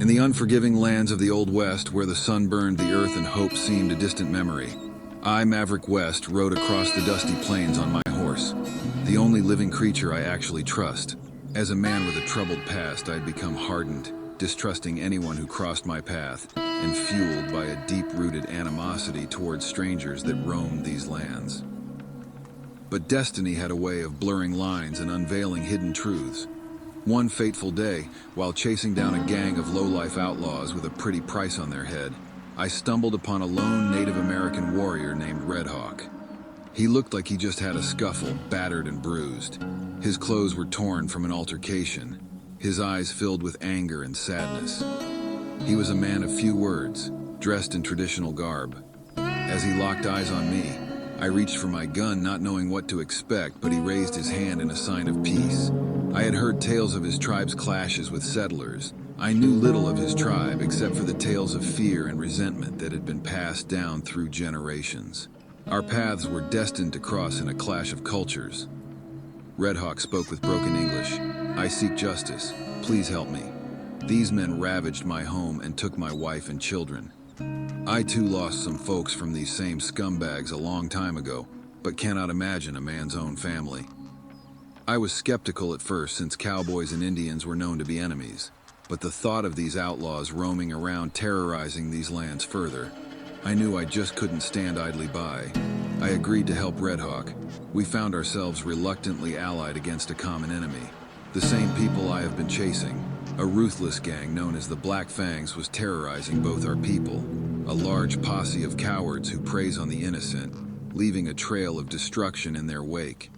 In the unforgiving lands of the Old West, where the sun burned the earth and hope seemed a distant memory, I, Maverick West, rode across the dusty plains on my horse, the only living creature I actually trust. As a man with a troubled past, I'd become hardened, distrusting anyone who crossed my path, and fueled by a deep-rooted animosity towards strangers that roamed these lands. But destiny had a way of blurring lines and unveiling hidden truths. One fateful day, while chasing down a gang of low-life outlaws with a pretty price on their head, I stumbled upon a lone Native American warrior named Red Hawk. He looked like he just had a scuffle, battered and bruised. His clothes were torn from an altercation, his eyes filled with anger and sadness. He was a man of few words, dressed in traditional garb. As he locked eyes on me, I reached for my gun, not knowing what to expect, but he raised his hand in a sign of peace. I had heard tales of his tribe's clashes with settlers. I knew little of his tribe except for the tales of fear and resentment that had been passed down through generations. Our paths were destined to cross in a clash of cultures. Red Hawk spoke with broken English. "I seek justice. Please help me. These men ravaged my home and took my wife and children. I too lost some folks from these same scumbags a long time ago, but cannot imagine a man's own family." I was skeptical at first, since cowboys and Indians were known to be enemies, but the thought of these outlaws roaming around terrorizing these lands further, I knew I just couldn't stand idly by. I agreed to help Red Hawk. We found ourselves reluctantly allied against a common enemy, the same people I have been chasing. A ruthless gang known as the Black Fangs was terrorizing both our people, a large posse of cowards who preys on the innocent, leaving a trail of destruction in their wake.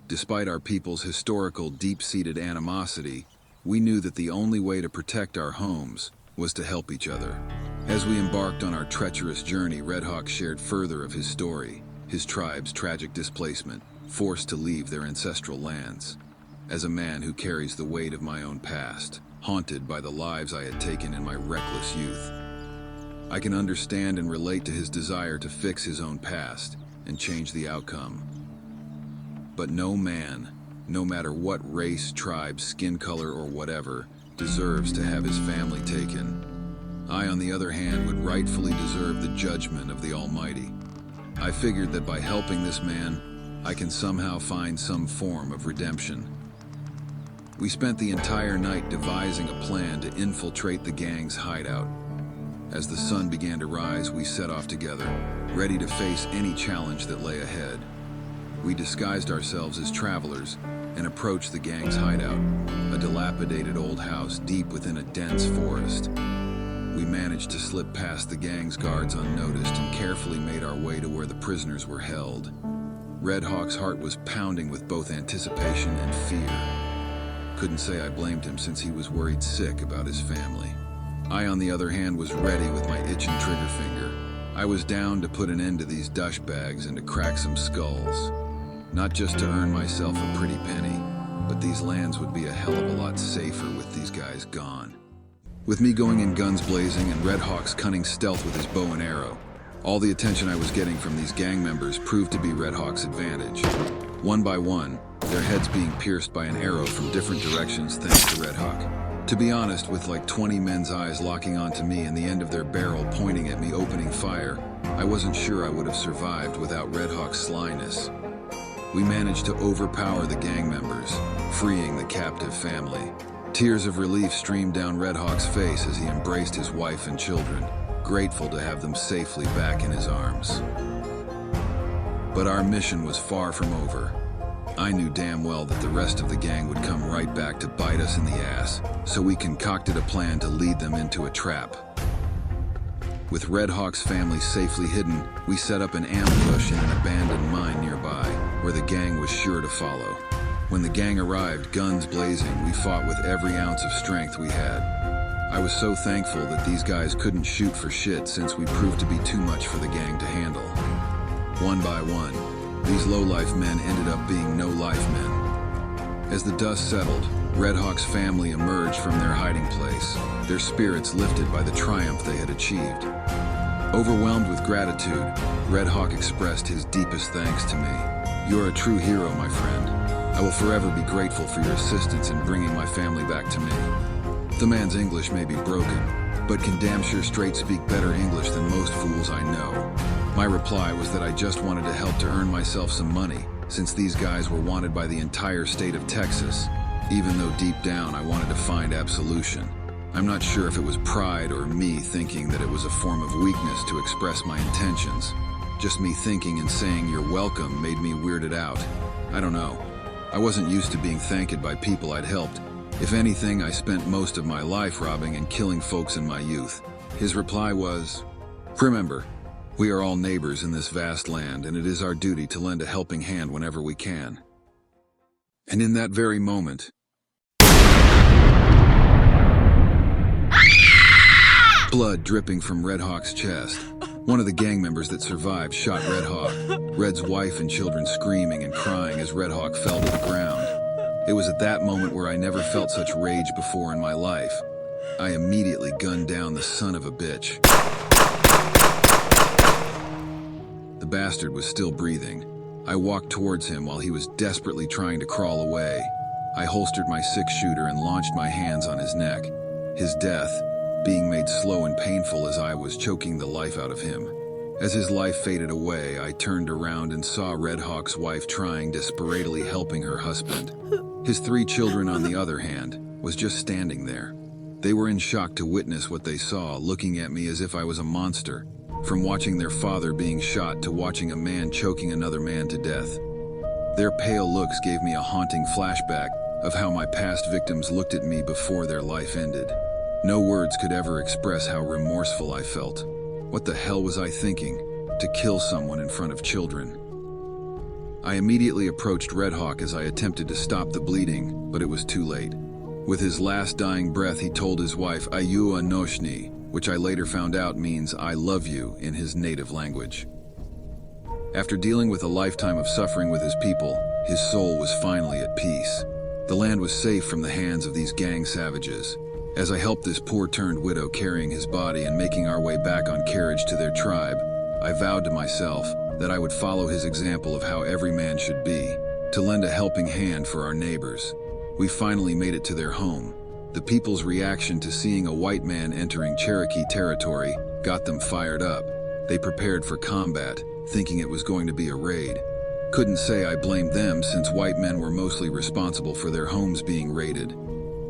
Despite our people's historical, deep-seated animosity, we knew that the only way to protect our homes was to help each other. As we embarked on our treacherous journey, Red Hawk shared further of his story, his tribe's tragic displacement, forced to leave their ancestral lands. As a man who carries the weight of my own past, haunted by the lives I had taken in my reckless youth, I can understand and relate to his desire to fix his own past and change the outcome. But no man, no matter what race, tribe, skin color, or whatever, deserves to have his family taken. I, on the other hand, would rightfully deserve the judgment of the Almighty. I figured that by helping this man, I can somehow find some form of redemption. We spent the entire night devising a plan to infiltrate the gang's hideout. As the sun began to rise, we set off together, ready to face any challenge that lay ahead. We disguised ourselves as travelers and approached the gang's hideout, a dilapidated old house deep within a dense forest. We managed to slip past the gang's guards unnoticed and carefully made our way to where the prisoners were held. Red Hawk's heart was pounding with both anticipation and fear. Couldn't say I blamed him, since he was worried sick about his family. I, on the other hand, was ready with my itching trigger finger. I was down to put an end to these douchebags and to crack some skulls. Not just to earn myself a pretty penny, but these lands would be a hell of a lot safer with these guys gone. With me going in guns blazing and Red Hawk's cunning stealth with his bow and arrow, all the attention I was getting from these gang members proved to be Red Hawk's advantage. One by one, their heads being pierced by an arrow from different directions thanks to Red Hawk. To be honest, with like 20 men's eyes locking onto me and the end of their barrel pointing at me opening fire, I wasn't sure I would have survived without Red Hawk's slyness. We managed to overpower the gang members, freeing the captive family. Tears of relief streamed down Red Hawk's face as he embraced his wife and children, grateful to have them safely back in his arms. But our mission was far from over. I knew damn well that the rest of the gang would come right back to bite us in the ass, so we concocted a plan to lead them into a trap. With Red Hawk's family safely hidden, we set up an ambush in an abandoned mine nearby, where the gang was sure to follow. When the gang arrived, guns blazing, we fought with every ounce of strength we had. I was so thankful that these guys couldn't shoot for shit, since we proved to be too much for the gang to handle. One by one, these low-life men ended up being no-life men. As the dust settled, Red Hawk's family emerged from their hiding place, their spirits lifted by the triumph they had achieved. Overwhelmed with gratitude, Red Hawk expressed his deepest thanks to me. "You're a true hero, my friend. I will forever be grateful for your assistance in bringing my family back to me." The man's English may be broken, but can damn sure straight speak better English than most fools I know. My reply was that I just wanted to help to earn myself some money, since these guys were wanted by the entire state of Texas, even though deep down I wanted to find absolution. I'm not sure if it was pride or me thinking that it was a form of weakness to express my intentions. Just me thinking and saying you're welcome made me weirded out. I don't know. I wasn't used to being thanked by people I'd helped. If anything, I spent most of my life robbing and killing folks in my youth. His reply was, "Remember, we are all neighbors in this vast land, and it is our duty to lend a helping hand whenever we can." And in that very moment, blood dripping from Red Hawk's chest. One of the gang members that survived shot Red Hawk, Red's wife and children screaming and crying as Red Hawk fell to the ground. It was at that moment where I never felt such rage before in my life. I immediately gunned down the son of a bitch. The bastard was still breathing. I walked towards him while he was desperately trying to crawl away. I holstered my six-shooter and launched my hands on his neck. His death, being made slow and painful as I was choking the life out of him. As his life faded away, I turned around and saw Red Hawk's wife trying desperately helping her husband. His 3 children, on the other hand, was just standing there. They were in shock to witness what they saw, looking at me as if I was a monster, from watching their father being shot to watching a man choking another man to death. Their pale looks gave me a haunting flashback of how my past victims looked at me before their life ended. No words could ever express how remorseful I felt. What the hell was I thinking? To kill someone in front of children. I immediately approached Red Hawk as I attempted to stop the bleeding, but it was too late. With his last dying breath, he told his wife, "Ayu anoshni," which I later found out means "I love you" in his native language. After dealing with a lifetime of suffering with his people, his soul was finally at peace. The land was safe from the hands of these gang savages. As I helped this poor turned widow carrying his body and making our way back on carriage to their tribe, I vowed to myself that I would follow his example of how every man should be, to lend a helping hand for our neighbors. We finally made it to their home. The people's reaction to seeing a white man entering Cherokee territory got them fired up. They prepared for combat, thinking it was going to be a raid. Couldn't say I blamed them, since white men were mostly responsible for their homes being raided.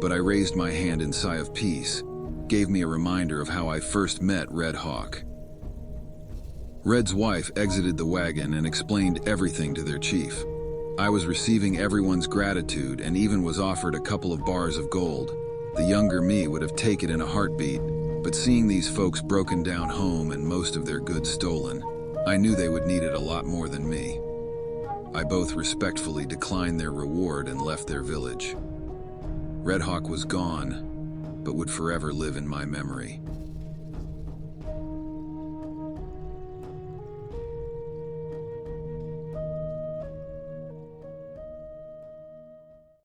But I raised my hand in sigh of peace, gave me a reminder of how I first met Red Hawk. Red's wife exited the wagon and explained everything to their chief. I was receiving everyone's gratitude and even was offered a couple of bars of gold. The younger me would have taken it in a heartbeat, but seeing these folks broken down home and most of their goods stolen, I knew they would need it a lot more than me. I both respectfully declined their reward and left their village. Red Hawk was gone, but would forever live in my memory.